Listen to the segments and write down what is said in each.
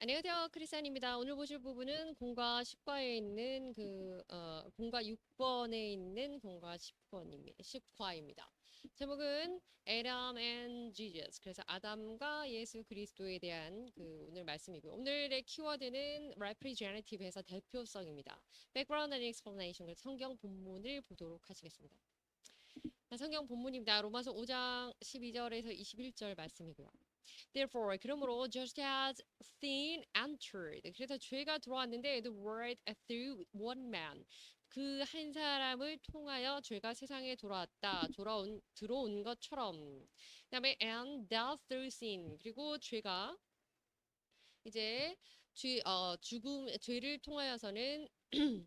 안녕하세요. 크리스안입니다. 오늘 보실 부분은 공과 10과에 있는 공과 6번에 있는 공과 10번입니다. 10과입니다. 제목은 Adam and Jesus. 그래서 아담과 예수 그리스도에 대한 오늘 말씀이고요. 오늘의 키워드는 representative에서 대표성입니다. background and explanation. 그래서 성경 본문을 보도록 하시겠습니다. 성경 본문입니다. 로마서 5장 12절에서 21절 말씀이고요. Therefore, 그러므로 just as sin entered. 그래서 죄가 들어왔는데 the world through one man. 그 한 사람을 통하여 죄가 세상에 들어온 것처럼. 그다음에 and death through sin. 그리고 죄가 이제 죄를 통하여서는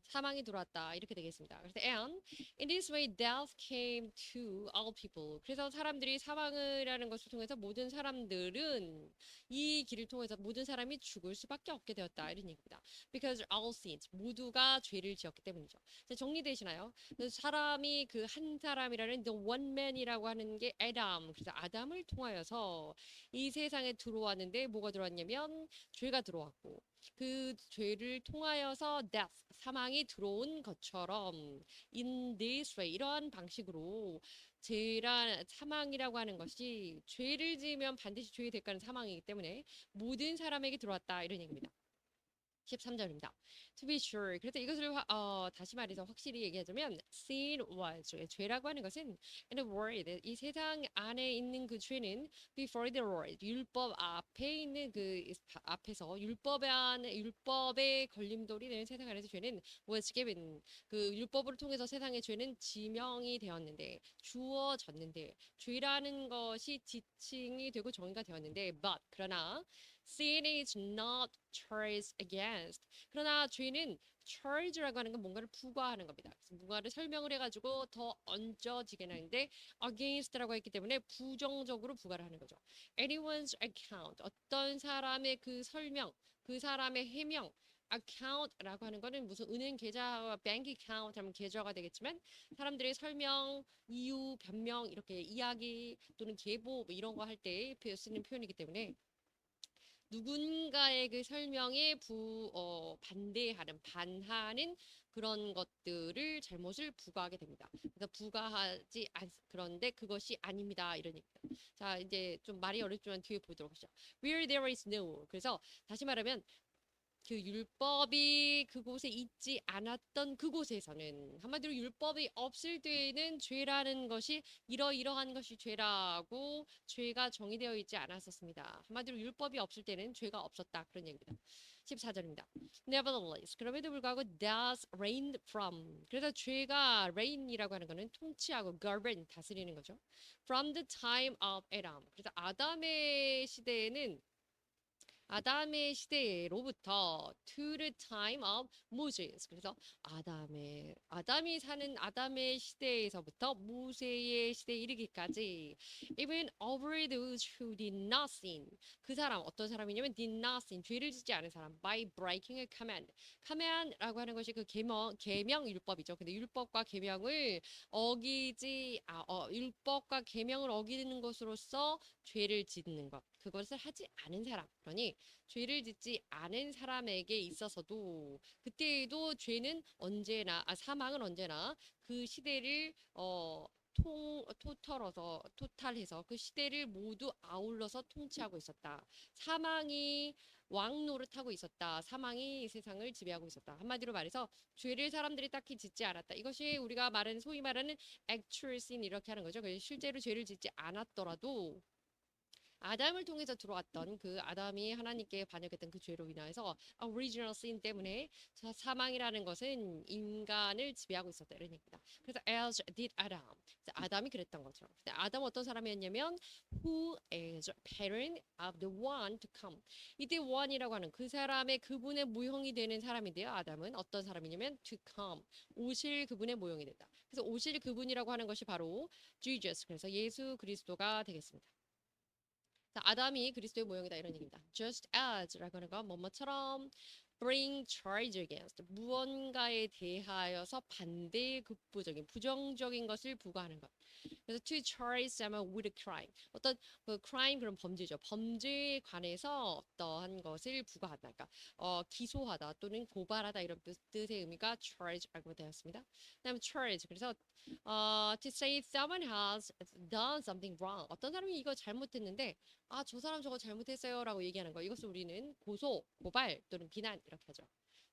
사망이 들어왔다 이렇게 되겠습니다. 그래서 and in this way death came to all people. 그래서 사람들이 사망이라는 것을 통해서 모든 사람들은 이 길을 통해서 모든 사람이 죽을 수밖에 없게 되었다 이런 얘기입니다. Because all sinned 모두가 죄를 지었기 때문이죠. 정리되시나요? 사람이 그 한 사람이라는 the one man이라고 하는 게 아담. 그래서 아담을 통하여서 이 세상에 들어왔는데 뭐가 들어왔냐면 죄가 들어왔고 그 죄를 통하여서 death, 사망이 들어온 것처럼 in this way, 이러한 방식으로 사망이라고 하는 것이 죄를 지으면 반드시 죄의 대가는 사망이기 때문에 모든 사람에게 들어왔다 이런 얘기입니다. 13절입니다. To be sure. 그래서 이것을 다시 말해서 확실히 얘기하자면 sin was 죄라고 하는 것은 in the world 이 세상 안에 있는 그 죄는 before the Lord 율법 앞에 있는 앞에서 율법의 걸림돌이 되는 세상 안에서 죄는 was given 그 율법을 통해서 세상의 죄는 지명이 되었는데 주어졌는데 죄라는 것이 지칭이 되고 정의가 되었는데 그러나 sin is not charged against. 그러나 죄는 charge라고 하는 건 뭔가를 부과하는 겁니다. 그래서 뭔가를 설명을 해가지고 더 얹어지게 하는데 against라고 했기 때문에 부정적으로 부과를 하는 거죠. Anyone's account. 어떤 사람의 그 설명, 그 사람의 해명, account라고 하는 거는 무슨 은행 계좌와 bank account 하면 계좌가 되겠지만 사람들의 설명, 이유, 변명 이렇게 이야기 또는 계보 뭐 이런 거 할 때 쓰는 표현이기 때문에 누군가의 그 설명에 반하는 그런 것들을 잘못을 부과하게 됩니다. 그래서 그런데 그것이 아닙니다. 이런 얘기입니다. 자, 이제 좀 말이 어렵지만 뒤에 보도록 하시죠. Where there is no. 그래서 다시 말하면 그 율법이 그곳에 있지 않았던 그곳에서는 한마디로 율법이 없을 때에는 죄라는 것이 이러이러한 것이 죄라고 죄가 정의되어 있지 않았었습니다. 한마디로 율법이 없을 때는 죄가 없었다 그런 얘기입니다. 14절입니다. Nevertheless 그럼에도 불구하고 does reign from 그래서 죄가 reign이라고 하는 거는 통치하고 govern 다스리는 거죠. From the time of Adam 그래서 아담의 시대로부터 to the time of Moses. 그래서 아담이 사는 아담의 시대에서부터 모세의 시대에 이르기까지 even over those who did not sin. 그 사람 어떤 사람이냐면 did not sin. 죄를 짓지 않은 사람 by breaking a command. command라고 하는 것이 그 계명 율법이죠. 근데 율법과 계명을 어기는 것으로서 죄를 짓는 것. 그것을 하지 않은 사람. 그러니 죄를 짓지 않은 사람에게 있어서도 그때에도 사망은 언제나 그 시대를 토탈해서 그 시대를 모두 아울러서 통치하고 있었다. 사망이 왕 노릇하고 있었다. 사망이 세상을 지배하고 있었다. 한마디로 말해서 죄를 사람들이 딱히 짓지 않았다. 이것이 우리가 소위 말하는 actual sin 이렇게 하는 거죠. 실제로 죄를 짓지 않았더라도 아담을 통해서 들어왔던 그 아담이 하나님께 반역했던 그 죄로 인하여서 original sin 때문에 사망이라는 것은 인간을 지배하고 있었다 이런 얘기입니다. 그래서 as did Adam. 아담이 그랬던 거죠. 근데 아담은 어떤 사람이었냐면 who is parent of the one to come. 이때 one이라고 하는 그 사람의 그분의 모형이 되는 사람인데요. 아담은 어떤 사람이냐면 to come. 오실 그분의 모형이 된다. 그래서 오실 그분이라고 하는 것이 바로 Jesus. 그래서 예수 그리스도가 되겠습니다. 아담이 그리스도의 모형이다 이런 얘기입니다. Just as라고 하는 건 뭐뭐처럼 bring charge against 무언가에 대하여서 부정적인 것을 부과하는 것. 그래서 to charge someone with a crime. 어떤 그 crime 그런 범죄죠. 범죄에 관해서 어떠한 것을 부과하다. 그러니까 기소하다 또는 고발하다 이런 뜻의 의미가 charge라고 되었습니다. 그다음에 charge. 그래서 to say someone has done something wrong. 어떤 사람이 이거 잘못했는데 저 사람 저거 잘못했어요라고 얘기하는 거. 이것을 우리는 고소, 고발 또는 비난 이렇게 하죠.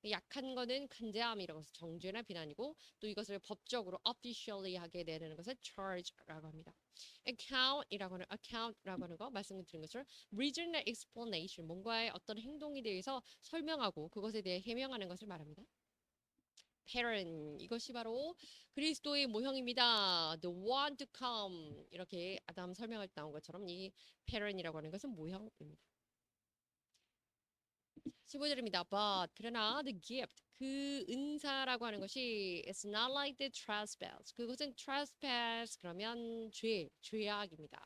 약한 거는 condemn이라고 해서 정죄나 비난이고 또 이것을 법적으로 officially 하게 되는 것을 charge라고 합니다. account라고 하는 거 말씀드린 것처럼 reason의 explanation 뭔가의 어떤 행동에 대해서 설명하고 그것에 대해 해명하는 것을 말합니다. pattern 이것이 바로 그리스도의 모형입니다. The one to come 이렇게 아담 설명할 때 나온 것처럼 이 pattern이라고 하는 것은 모형입니다. 15절입니다. But 그러나 the gift 그 은사라고 하는 것이 it's not like the trespass. 그것은 trespass 그러면 죄악입니다.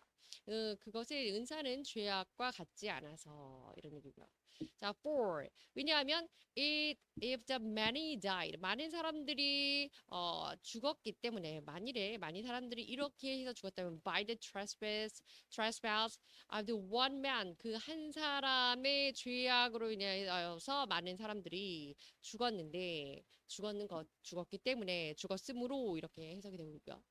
그것의 은사는 죄악과 같지 않아서 이런 얘기고요. 자, for 왜냐하면 if the many died 많은 사람들이 죽었기 때문에 만일에 많은 사람들이 이렇게 해서 죽었다면 by the trespass of the one man 그 한 사람의 죄악으로 인하여서 많은 사람들이 죽었기 때문에 죽었으므로 이렇게 해석이 되고 있고요.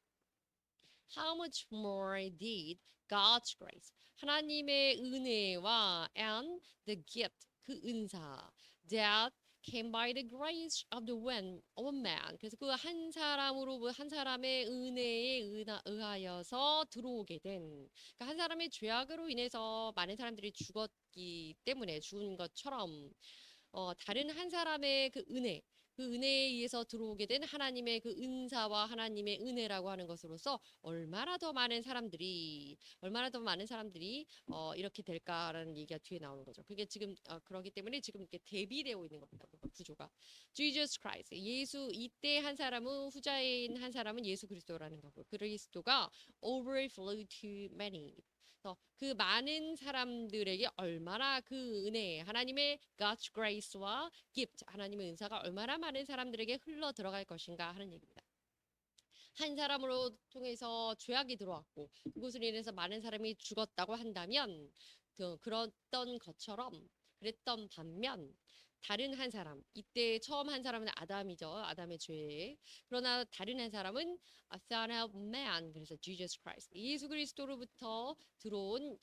How much more did God's grace 하나님의 은혜와 and the gift 그 은사 that came by the grace of the one man 그래서 그 한 사람으로 한 사람의 은혜에 의하여서 들어오게 된 그러니까 한 사람의 죄악으로 인해서 많은 사람들이 죽었기 때문에 죽은 것처럼 다른 한 사람의 그 은혜에 의해서 들어오게 된 하나님의 그 은사와 하나님의 은혜라고 하는 것으로서 얼마나 더 많은 사람들이 이렇게 될까라는 얘기가 뒤에 나오는 거죠. 그게 지금 그러기 때문에 지금 이렇게 대비되어 있는 겁니다. 구조가 Jesus Christ 예수 이때 한 사람은 후자인 한 사람은 예수 그리스도라는 거고 그리스도가 overflow to many 그 많은 사람들에게 얼마나 그 은혜, 하나님의 God's grace와 gift, 하나님의 은사가 얼마나 많은 사람들에게 흘러 들어갈 것인가 하는 얘기입니다. 한 사람으로 통해서 죄악이 들어왔고 그것으로 인해서 많은 사람이 죽었다고 한다면 그랬던 반면 다른 한 사람 이때 처음 한 사람은 아담이죠. 아담의 죄. 그러나 다른 한 사람은 a son of man 그래서 Jesus Christ 예수 그리스도로부터 들어온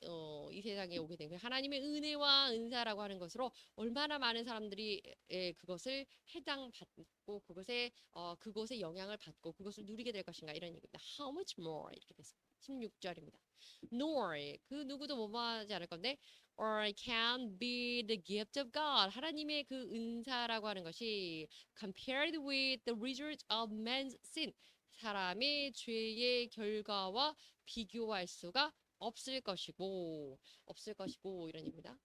이 세상에 오게 된 하나님의 은혜와 은사라고 하는 것으로 얼마나 많은 사람들이 그것을 해당받고 그것의 영향을 받고 그것을 누리게 될 것인가 이런 얘기입니다. How much more 이렇게 됐습니다. 16절입니다. Nor 그 누구도 뭐뭐하지 않을 건데 or can be the gift of God. 하나님의 그 은사라고 하는 것이 compared with the result of man's sin. 사람의 죄의 결과와 비교할 수가 없을 것이고 이런 얘기입니다.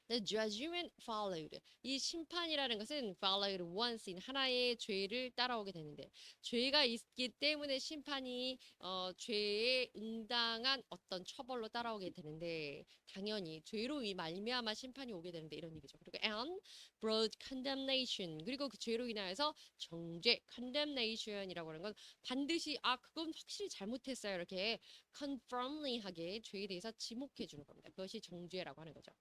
The judgment followed. 이 심판이라는 것은 followed once in 하나의 죄를 따라오게 되는데 죄가 있기 때문에 심판이 죄에 응당한 어떤 처벌로 따라오게 되는데 당연히 죄로 말미암아 심판이 오게 되는데 이런 얘기죠. 그리고 and brought condemnation 그리고 그 죄로 인하여서 정죄 condemnation이라고 하는 건 반드시 그건 확실히 잘못했어요 이렇게 confirmly하게 죄에 대해서 지목해 주는 겁니다. 그것이 정죄라고 하는 거죠.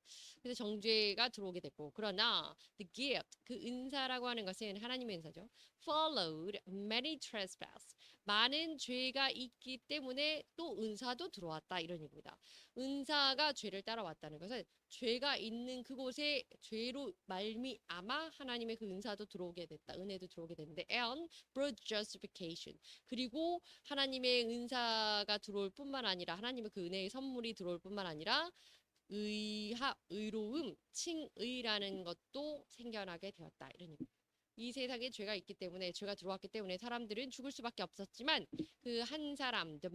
그래서 정죄가 들어오게 됐고 그러나 the gift 그 은사라고 하는 것은 하나님의 은사죠. followed many trespass 많은 죄가 있기 때문에 또 은사도 들어왔다 이런 얘기입니다. 은사가 죄를 따라왔다는 것은 죄가 있는 그곳에 죄로 말미암아 하나님의 그 은사도 들어오게 됐다. 은혜도 들어오게 됐는데 and brought justification 그리고 하나님의 은사가 들어올 뿐만 아니라 하나님의 그 은혜의 선물이 들어올 뿐만 아니라 의로움, 칭의라는 것도 생겨나게 되었다. 이런 얘기. 이 세상에 죄가 있기 때문에 죄가 들어왔기 때문에 사람들은 죽을 수밖에 없었지만 그 한 사람, the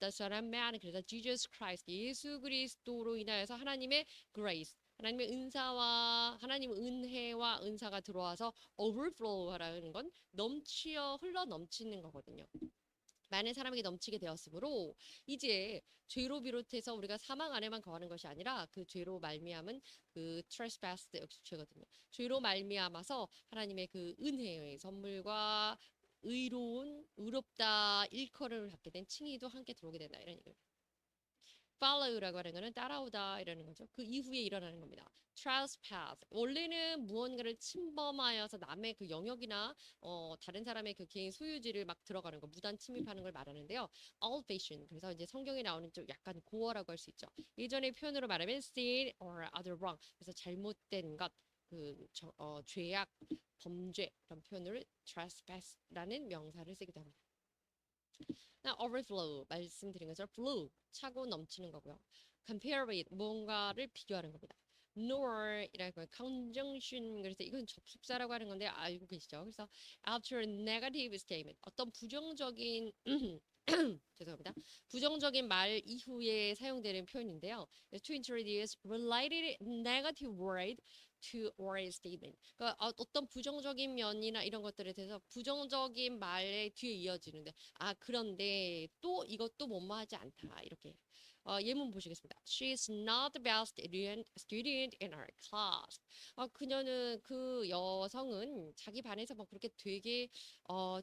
son of man, 그래서 Jesus Christ, 예수 그리스도로 인하여서 하나님의 grace, 하나님의 은사와 하나님의 은혜와 은사가 들어와서 overflow하라는 건 흘러 넘치는 거거든요. 많은 사람에게 넘치게 되었으므로 이제 죄로 비롯해서 우리가 사망 안에만 거하는 것이 아니라 그 죄로 말미암은 그 trespass 역시 죄거든요. 죄로 말미암아서 하나님의 그 은혜의 선물과 의로운, 의롭다 일컬음을 받게 된 칭의도 함께 들어오게 된다. 이런 얘기입니다. follow라고 하는 거는 따라오다 이라는 거죠. 그 이후에 일어나는 겁니다. trespass. 원래는 무언가를 침범하여서 남의 그 영역이나 다른 사람의 그 개인 소유지를 막 들어가는 거, 무단 침입하는 걸 말하는데요. old fashion. 그래서 이제 성경에 나오는 좀 약간 고어라고 할 수 있죠. 예전의 표현으로 말하면 sin or other wrong. 그래서 잘못된 것, 죄악, 범죄 이런 표현을 trespass라는 명사를 쓰기도 합니다. overflow 말씀드린 것처럼 flow 차고 넘치는 거고요. compare with 뭔가를 비교하는 겁니다. nor 이라는 거 conjunction 그래서 이건 접속사라고 하는 건데 알고 계시죠? 그래서 after negative statement 어떤 부정적인 죄송합니다. 부정적인 말 이후에 사용되는 표현인데요. To introduce related negative word to or statement. 그러니까 어떤 부정적인 면이나 이런 것들에 대해서 부정적인 말에 뒤에 이어지는데 그런데 또 이것도 뭐뭐하지 않다. 이렇게 예문 보시겠습니다. She is not the best student in her class. 그녀는 그 여성은 자기 반에서 뭐 그렇게 되게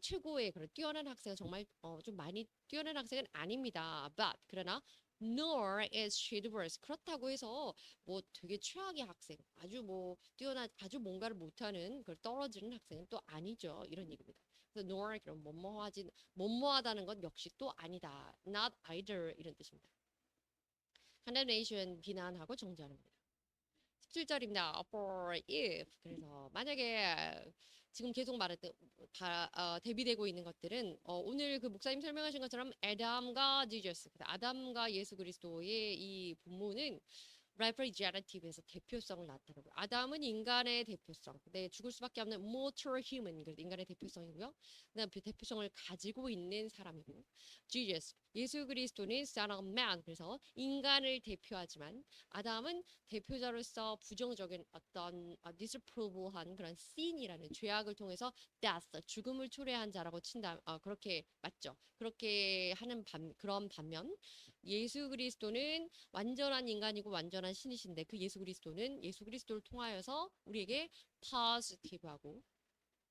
최고의 그런 뛰어난 학생은 정말 좀 많이 뛰어난 학생은 아닙니다. But 그러나 nor is she the worst. 그렇다고 해서 뭐 되게 최악의 학생, 아주 뭐 뛰어난 아주 뭔가를 못하는 그걸 떨어지는 학생은 또 아니죠. 이런 얘기입니다. 그래서 nor 그럼 뭐뭐하다는 건 역시 또 아니다. not either 이런 뜻입니다. condemnation 비난하고 정죄하는 겁니다. 17절입니다. for if 그래서 만약에 지금 계속 말했던 대비되고 있는 것들은 오늘 그 목사님 설명하신 것처럼 아담과 지저스 아담과 예수 그리스도의 이 본문은 representative에서 대표성을 나타내고 아담은 인간의 대표성, 근데 죽을 수밖에 없는 mortal human, 그래서 인간의 대표성이고요. 그다음 그 대표성을 가지고 있는 사람이고, Jesus, 예수 그리스도는 son of man, 그래서 인간을 대표하지만 아담은 대표자로서 부정적인 어떤 disapproval한 그런 sin이라는 죄악을 통해서 death, 죽음을 초래한 자라고 친다. 그렇게 맞죠? 그렇게 하는 그런 반면 예수 그리스도는 완전한 인간이고 완전한 신이신데 그 예수 그리스도는 예수 그리스도를 통하여서 우리에게 positive하고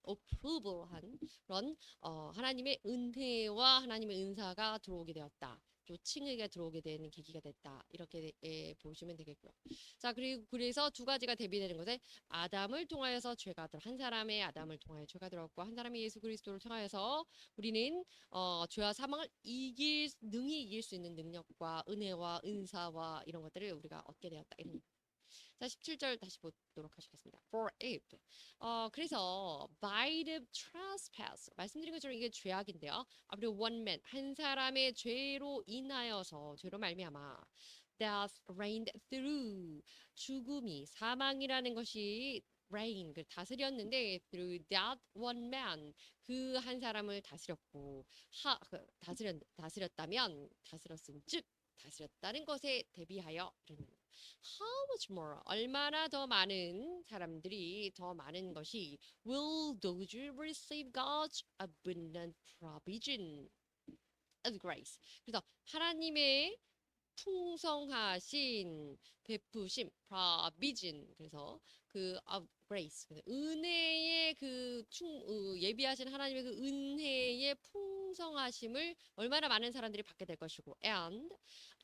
approval한 그런 하나님의 은혜와 하나님의 은사가 들어오게 되었다. 또 칭의가 들어오게 되는 계기가 됐다. 이렇게 보시면 되겠고요. 자, 그리고 그래서 두 가지가 대비되는 것에 아담을 통하여서 죄가 한 사람의 아담을 통하여 죄가 들어왔고 한 사람의 예수 그리스도를 통하여서 우리는 죄와 사망을 능히 이길 수 있는 능력과 은혜와 은사와 이런 것들을 우리가 얻게 되었다. 이런 자, 17절 다시 보도록 하시겠습니다. For if. 그래서 by the trespass. 말씀드린 것처럼 이게 죄악인데요. 그리고 one man. 한 사람의 죄로 인하여서, 죄로 말미암아. Death reigned through. 죽음이, 사망이라는 것이 reign, 그 다스렸는데 through that one man. 그 한 사람을 다스렸고, 다스렸다면, 다스렸은 즉, 다스렸다는 것에 대비하여 이런 How much more? 얼마나 더 많은 사람들이 더 많은 것이 will those who receive God's abundant provision of grace. 그래서 하나님의 풍성하신 베푸심, provision. 그래서 그 grace, 은혜의 예비하신 하나님의 그 은혜의 풍성하심을 얼마나 많은 사람들이 받게 될 것이고, and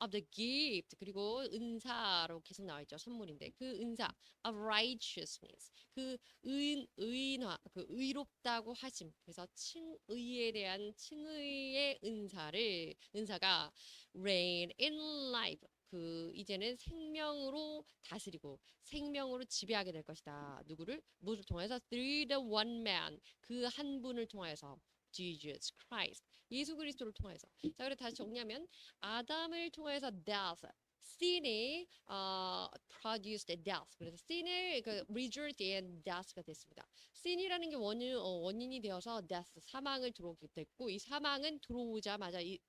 of the gift 그리고 은사로 계속 나와 있죠. 선물인데 그 은사 of righteousness 의인화 의롭다고 하심. 그래서 칭의에 대한 칭의의 은사가 reign in life 이제는 생명으로 다스리고 생명으로 지배하게 될 것이다. 무엇을 통해서? Through the one man 그 한 분을 통해서 Jesus Christ 예수 그리스도를 통해서. 자, 그래 다시 정리하면 아담을 통해서 death sin이 produced death. 그래서 sin을 result in death가 됐습니다. sin이라는 게 원인이 되어서 death 사망을 들어오게 됐고 이 사망은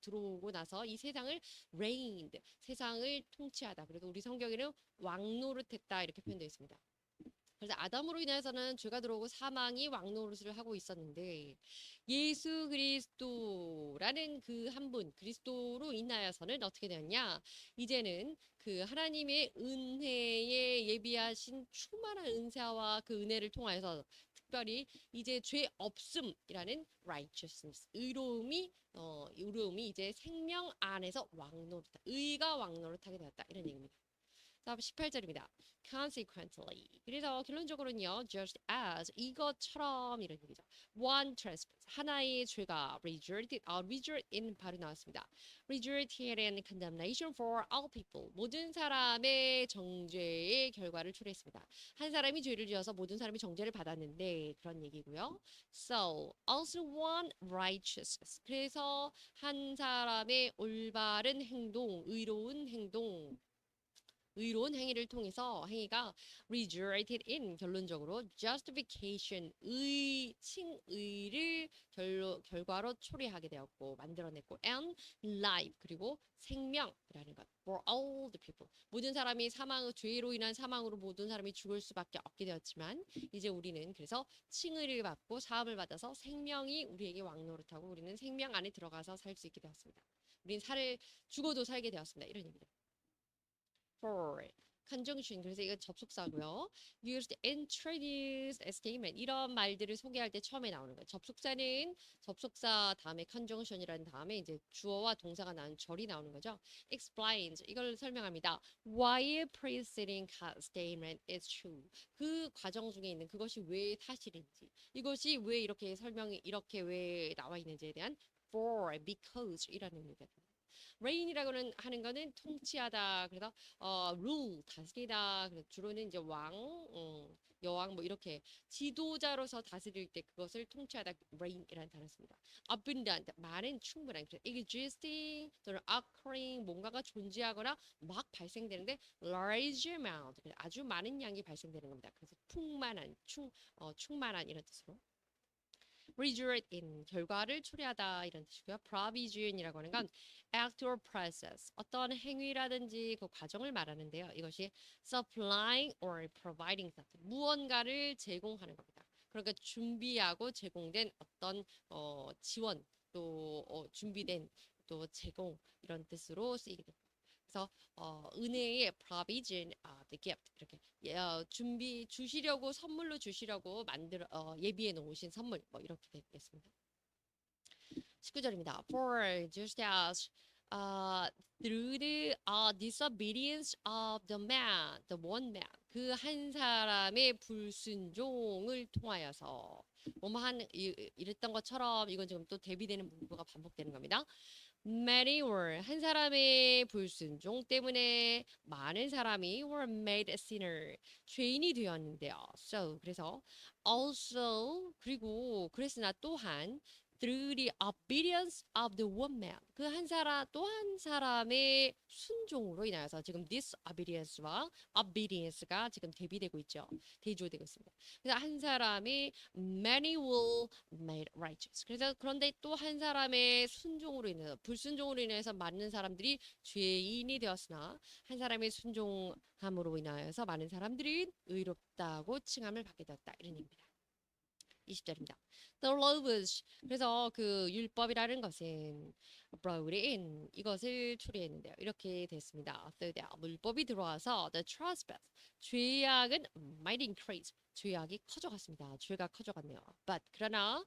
들어오고 나서 이 세상을 reigned 세상을 통치하다. 그래서 우리 성경에는 왕노릇했다 이렇게 표현되어 있습니다. 그래서 아담으로 인해서는 죄가 들어오고 사망이 왕노릇을 하고 있었는데 예수 그리스도라는 그 한 분, 그리스도로 인하여서는 어떻게 되었냐? 이제는 그 하나님의 은혜에 예비하신 충만한 은사와 그 은혜를 통하여서 특별히 이제 죄 없음이라는 righteousness, 의로움이 이제 생명 안에서 왕노릇, 의가 왕노릇하게 되었다 이런 얘기입니다. 다음 18절입니다. Consequently. 그래서 결론적으로는요. Just as 이것처럼 이런 얘기죠. One trespass. 하나의 죄가 result in 바로 나왔습니다. Resulted in condemnation for all people. 모든 사람의 정죄의 결과를 초래했습니다. 한 사람이 죄를 지어서 모든 사람이 정죄를 받았는데 그런 얘기고요. So also one righteousness. 그래서 한 사람의 올바른 행동, 의로운 행위를 통해서 행위가 resulted in 결론적으로 justification 칭의를 결과로 초래하게 되었고 만들어냈고 and life 그리고 생명이라는 것 for all the people 모든 사람이 죄로 인한 사망으로 모든 사람이 죽을 수밖에 없게 되었지만 이제 우리는 그래서 칭의를 받고 사함을 받아서 생명이 우리에게 왕노릇하고 우리는 생명 안에 들어가서 살 수 있게 되었습니다. 우리는 죽어도 살게 되었습니다. 이런 얘기죠. for conjunction 그래서 이거 접속사고요. used introduce a statement 이런 말들을 소개할 때 처음에 나오는 거예요. 접속사는 접속사 다음에 conjunction이라는 다음에 이제 주어와 동사가 나온 절이 나오는 거죠. explains 이걸 설명합니다. why preceding statement is true 그 과정 중에 있는 그것이 왜 사실인지 이것이 왜 이렇게 왜 나와 있는지에 대한 for because 이라는 의미가 됩니다. reign이라고는 하는 거는 통치하다. 그래서 rule 다스리다. 그래서 주로는 이제 여왕 뭐 이렇게 지도자로서 다스릴 때 그것을 통치하다 reign이라는 단어 씁니다. abundant 많은 충분한 그래서 existing 또는 occurring 뭔가가 존재하거나 막 발생되는데 large amount 아주 많은 양이 발생되는 겁니다. 그래서 충만한 이런 뜻으로. result in 결과를 초래하다 이런 뜻이고요. provision이라고 하는 건 act or process 어떤 행위라든지 그 과정을 말하는데요. 이것이 supplying or providing something 무언가를 제공하는 겁니다. 그러니까 준비하고 제공된 어떤 지원 또 준비된 또 제공 이런 뜻으로 쓰이게 됩니다. 그래서 은혜의 provision, the gift 이렇게 선물로 주시려고 예비해 놓으신 선물 뭐 이렇게 되겠습니다. 19절입니다. For just as through the disobedience of the one man, 그 한 사람의 불순종을 통하여서 이랬던 것처럼 이건 지금 또 대비되는 문구가 반복되는 겁니다. Many were 한 사람의 불순종 때문에 많은 사람이 were made a sinner 죄인이 되었는데요. So 그래서 also 그리고 그랬으나 또한 through the obedience of the one man 그 한 사람의 순종으로 인하여서 지금 disobedience와 obedience가 지금 대비되고 있죠. 대조되고 있습니다. 그래서 한 사람이 many will made righteous. 그래서 그런데 또 한 사람의 불순종으로 인해서 많은 사람들이 죄인이 되었으나 한 사람의 순종함으로 인하여서 많은 사람들이 의롭다고 칭함을 받게 되었다. 이런 얘기입니다. 20절입니다. The law was 그래서 그 율법이라는 것은 brought in 이것을 초래했는데요. 이렇게 됐습니다. 율법이 들어와서 the trespass 죄악은 might increase 죄악이 커져갔습니다. 죄가 커져갔네요. But 그러나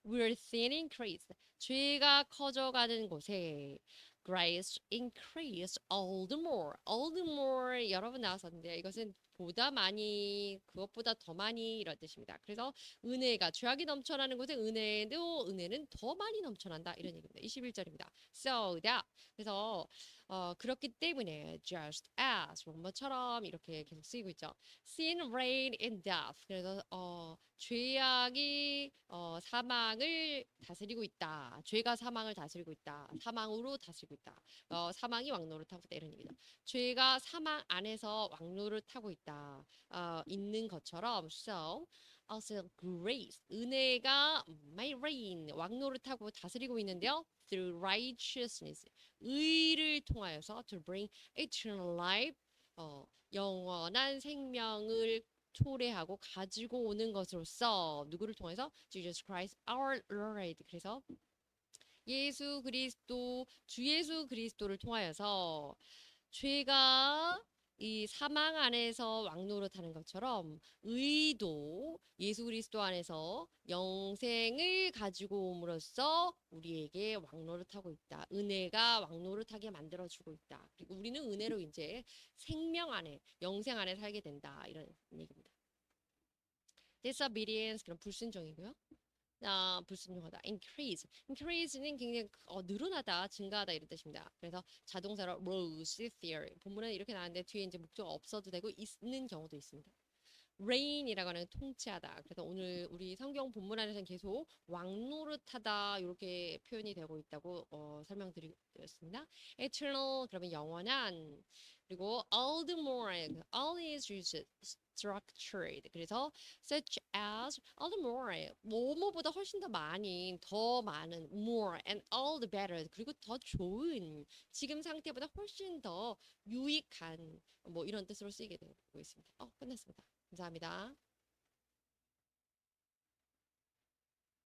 we're sin increased 죄가 커져가는 곳에 grace increased all the more 여러 번 나왔었는데 이것은 그것보다 더 많이 이런 뜻입니다. 그래서 은혜가 죄악이 넘쳐나는 곳에 은혜는 더 많이 넘쳐난다 이런 얘기입니다. 21절입니다. So that 그래서 그렇기 때문에 just as 뭐처럼 이렇게 계속 쓰이고 있죠. Sin reigned in death. 그래서 죄악이 사망을 다스리고 있다. 죄가 사망을 다스리고 있다. 사망으로 다스리고 있다. 사망이 왕노릇하고 있다 이런 얘기죠. 죄가 사망 안에서 왕노릇하고 있는 것처럼 so also grace 은혜가 might reign 왕노릇하고 다스리고 있는데요. through righteousness 의를 통하여서 to bring eternal life 영원한 생명을 초래하고 가지고 오는 것으로서 누구를 통해서 Jesus Christ our Lord 그래서 주 예수 그리스도를 통하여서 죄가 이 사망 안에서 왕노릇하는 것처럼 의도 예수 그리스도 안에서 영생을 가지고 옴으로써 우리에게 왕노릇하고 있다. 은혜가 왕노릇하게 만들어주고 있다. 그리고 우리는 은혜로 이제 생명 안에 영생 안에 살게 된다. 이런 얘기입니다. disobedience 그런 불순종이고요. 불순종하다. increase는 굉장히 늘어나다, 증가하다 이런 뜻입니다. 그래서 자동사로 rose theory. 본문은 이렇게 나왔는데 뒤에 이제 목적어 없어도 되고 있는 경우도 있습니다. reign이라고 하는 통치하다. 그래서 오늘 우리 성경 본문 안에서는 계속 왕노릇하다 이렇게 표현이 되고 있다고 설명드렸습니다. eternal 그러면 영원한. 그리고 all the more, all is used, structured. 그래서 such as all the more, 뭐뭐보다 훨씬 더 많이, 더 많은, more and all the better. 그리고 더 좋은, 지금 상태보다 훨씬 더 유익한 뭐 이런 뜻으로 쓰이게 되고 있습니다. 끝났습니다. 감사합니다.